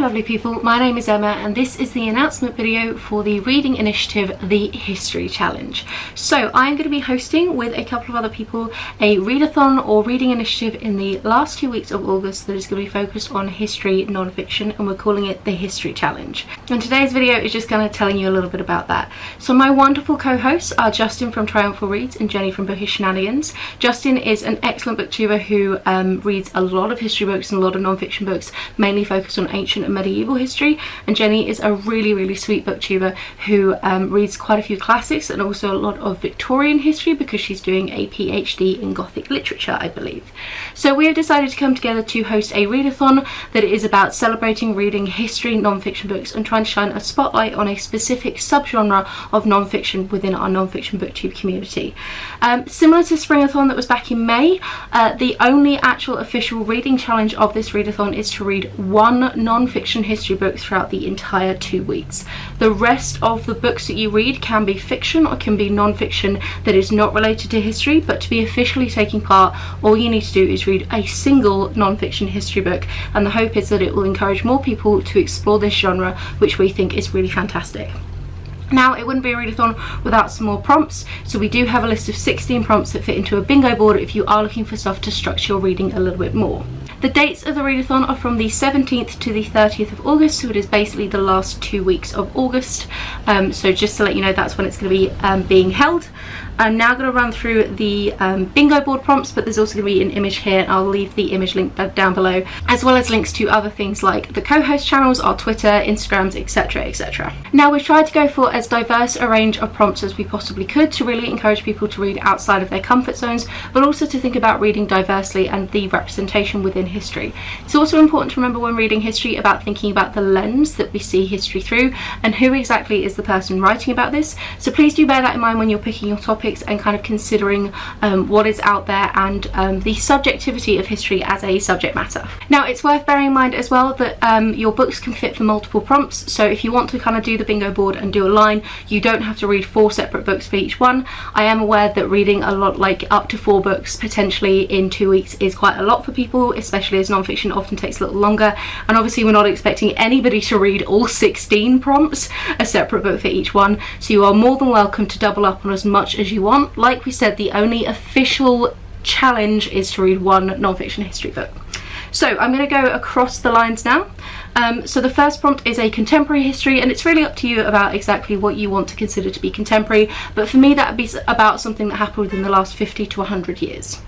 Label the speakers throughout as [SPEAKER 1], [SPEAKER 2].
[SPEAKER 1] lovely people, my name is Emma and this is the announcement video for the reading initiative, the History Challenge. So I'm going to be hosting with a couple of other people a readathon or reading initiative in the last 2 weeks of August that is going to be focused on history non-fiction, and we're calling it the History Challenge. And today's video is just kind of telling you a little bit about that. So my wonderful co-hosts are Justin from Triumphal Reads and Jenny from Bookish Shenanigans. Justin is an excellent booktuber who reads a lot of history books and a lot of non-fiction books, mainly focused on ancient and medieval history, and Jenny is a really sweet booktuber who reads quite a few classics and also a lot of Victorian history because she's doing a PhD in Gothic literature, I believe. So we have decided to come together to host a readathon that is about celebrating reading history non-fiction books and trying to shine a spotlight on a specific subgenre of non-fiction within our non-fiction booktube community. Similar to Springathon that was back in May, the only actual official reading challenge of this readathon is to read one non-fiction history book throughout the entire 2 weeks. The rest of the books that you read can be fiction or can be non-fiction that is not related to history, but to be officially taking part, all you need to do is read a single non-fiction history book, and the hope is that it will encourage more people to explore this genre, which we think is really fantastic. Now, it wouldn't be a readathon without some more prompts, so we do have a list of 16 prompts that fit into a bingo board if you are looking for stuff to structure your reading a little bit more. The dates of the readathon are from the 17th to the 30th of August, so it is basically the last 2 weeks of August. So just to let you know, that's when it's going to be being held. I'm now going to run through the bingo board prompts, but there's also going to be an image here, and I'll leave the image link down below, as well as links to other things like the co-host channels, our Twitter, Instagrams, etc, etc. Now, we've tried to go for as diverse a range of prompts as we possibly could to really encourage people to read outside of their comfort zones, but also to think about reading diversely and the representation within history. It's also important to remember when reading history about thinking about the lens that we see history through and who exactly is the person writing about this. So please do bear that in mind when you're picking your topics and kind of considering what is out there and the subjectivity of history as a subject matter. Now, it's worth bearing in mind as well that your books can fit for multiple prompts, so if you want to kind of do the bingo board and do a line, you don't have to read 4 separate books for each one. I am aware that reading a lot, like up to 4 books potentially in 2 weeks, is quite a lot for people, especially as non-fiction often takes a little longer, and obviously we're not expecting anybody to read all 16 prompts, a separate book for each one, so you are more than welcome to double up on as much as you want. Like we said, the only official challenge is to read one non-fiction history book. So I'm going to go across the lines now. So the first prompt is a contemporary history, and it's really up to you about exactly what you want to consider to be contemporary, but for me that would be about something that happened within the last 50 to 100 years.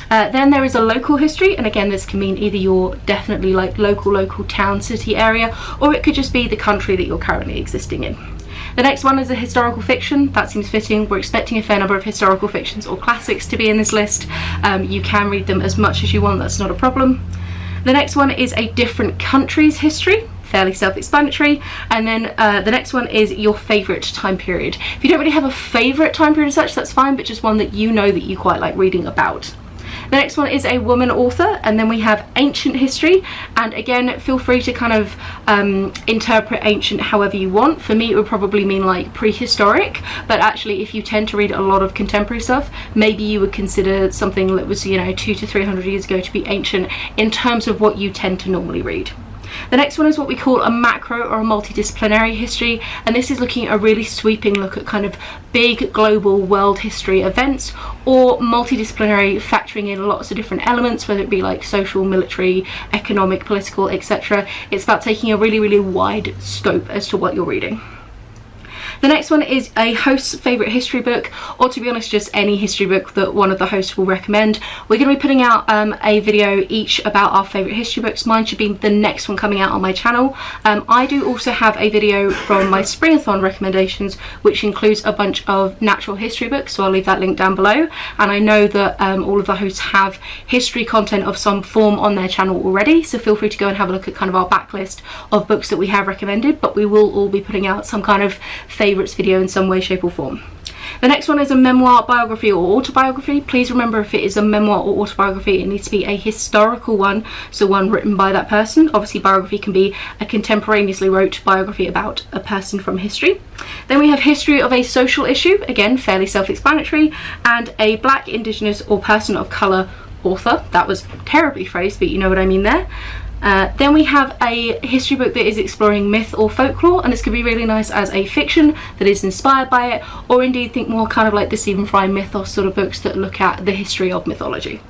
[SPEAKER 1] Then there is a local history, and again this can mean either your definitely like local town, city area, or it could just be the country that you're currently existing in. The next one is a historical fiction. That seems fitting. We're expecting a fair number of historical fictions or classics to be in this list. You can read them as much as you want, that's not a problem. The next one is a different country's history. Fairly self-explanatory. And then the next one is your favourite time period. If you don't really have a favourite time period as such, that's fine, but just one that you know that you quite like reading about. The next one is a woman author, and then we have ancient history, and again feel free to kind of interpret ancient however you want. For me it would probably mean like prehistoric, but actually if you tend to read a lot of contemporary stuff, maybe you would consider something that was, you know, 200 to 300 years ago to be ancient in terms of what you tend to normally read. The next one is what we call a macro or a multidisciplinary history, and this is looking at a really sweeping look at kind of big global world history events, or multidisciplinary, factoring in lots of different elements, whether it be like social, military, economic, political, etc. It's about taking a really wide scope as to what you're reading. The next one is a host's favourite history book, or to be honest just any history book that one of the hosts will recommend. We're going to be putting out a video each about our favourite history books. Mine should be the next one coming out on my channel. I do also have a video from my Springathon recommendations, which includes a bunch of natural history books, so I'll leave that link down below. And I know that all of the hosts have history content of some form on their channel already, so feel free to go and have a look at kind of our backlist of books that we have recommended, but we will all be putting out some kind of favourites video in some way, shape or form. The next one is a memoir, biography or autobiography. Please remember, if it is a memoir or autobiography, it needs to be a historical one, so one written by that person. Obviously biography can be a contemporaneously wrote biography about a person from history. Then we have history of a social issue, again fairly self-explanatory, and a Black, Indigenous or person of colour author. That was terribly phrased, but you know what I mean there. Then we have a history book that is exploring myth or folklore, and this could be really nice as a fiction that is inspired by it, or indeed think more kind of like the Stephen Fry mythos sort of books that look at the history of mythology.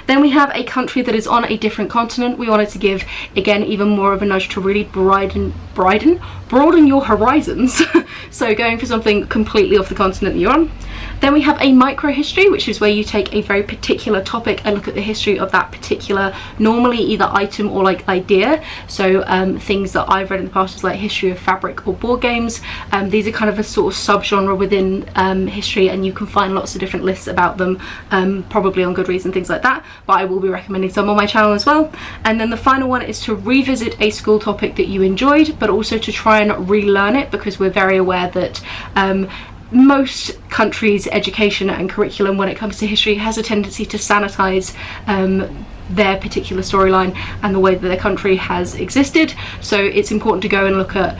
[SPEAKER 1] Then we have a country that is on a different continent. We wanted to give, again, even more of a nudge to really broaden your horizons. So going for something completely off the continent that you're on. Then we have a micro history, which is where you take a very particular topic and look at the history of that particular, normally either item or like idea. So things that I've read in the past is like history of fabric or board games. These are kind of a sort of subgenre within history, and you can find lots of different lists about them, probably on Goodreads and things like that, but I will be recommending some on my channel as well. And then the final one is to revisit a school topic that you enjoyed, but also to try and relearn it, because we're very aware that most countries' education and curriculum when it comes to history has a tendency to sanitize their particular storyline and the way that their country has existed. So it's important to go and look at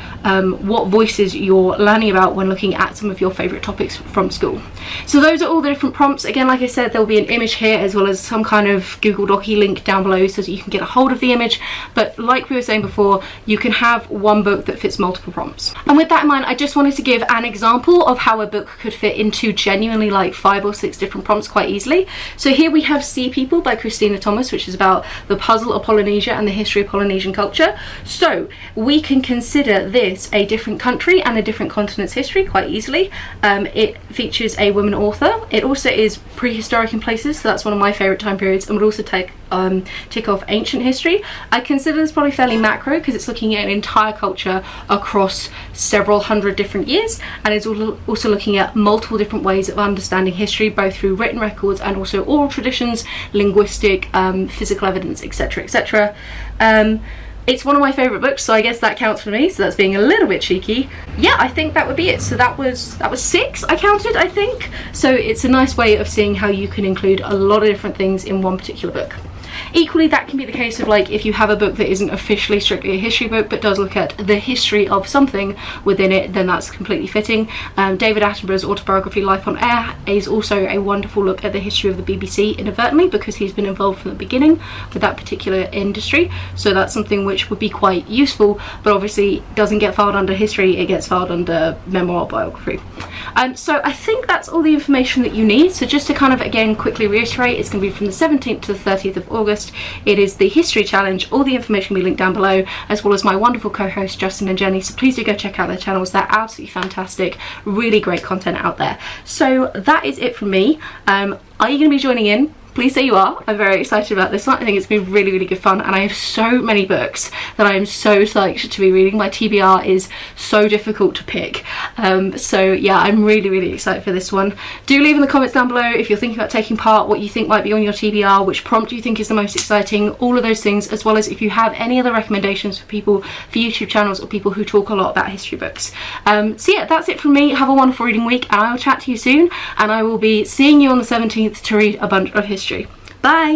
[SPEAKER 1] what voices you're learning about when looking at some of your favorite topics from school. So those are all the different prompts. Again, like I said, there'll be an image here as well as some kind of Google Docy link down below so that you can get a hold of the image. But like we were saying before, you can have one book that fits multiple prompts. And with that in mind, I just wanted to give an example of how a book could fit into genuinely like 5 or 6 different prompts quite easily. So here we have Sea People by Christina Thomas, which is about the puzzle of Polynesia and the history of Polynesian culture. So we can consider this a different country and a different continent's history quite easily. It features a woman author. It also is prehistoric in places, so that's one of my favorite time periods, and would also tick off ancient history. I consider this probably fairly macro because it's looking at an entire culture across several hundred different years, and it's also looking at multiple different ways of understanding history, both through written records and also oral traditions, linguistic, physical evidence, etc, etc. It's one of my favourite books, so I guess that counts for me, so that's being a little bit cheeky. Yeah, I think that would be it. So that was 6 I counted, I think. So it's a nice way of seeing how you can include a lot of different things in one particular book. Equally, that can be the case of like if you have a book that isn't officially strictly a history book but does look at the history of something within it, then that's completely fitting. David Attenborough's Autobiography, Life on Air, is also a wonderful look at the history of the BBC inadvertently, because he's been involved from the beginning with that particular industry. So that's something which would be quite useful, but obviously doesn't get filed under history, it gets filed under memoir or biography. So I think that's all the information that you need. So just to kind of again quickly reiterate, it's going to be from the 17th to the 30th of August. It is the History Challenge. All the information will be linked down below, as well as my wonderful co-hosts Justin and Jenny, so please do go check out their channels. They're absolutely fantastic, really great content out there. So that is it from me. Are you going to be joining in? Please say you are. I'm very excited about this one. I think it's been really, really good fun, and I have so many books that I am so psyched to be reading. My TBR is so difficult to pick. So yeah, I'm really, really excited for this one. Do leave in the comments down below if you're thinking about taking part, what you think might be on your TBR, which prompt you think is the most exciting, all of those things, as well as if you have any other recommendations for people, for YouTube channels or people who talk a lot about history books. So yeah, that's it from me. Have a wonderful reading week, and I will chat to you soon, and I will be seeing you on the 17th to read a bunch of history. Bye!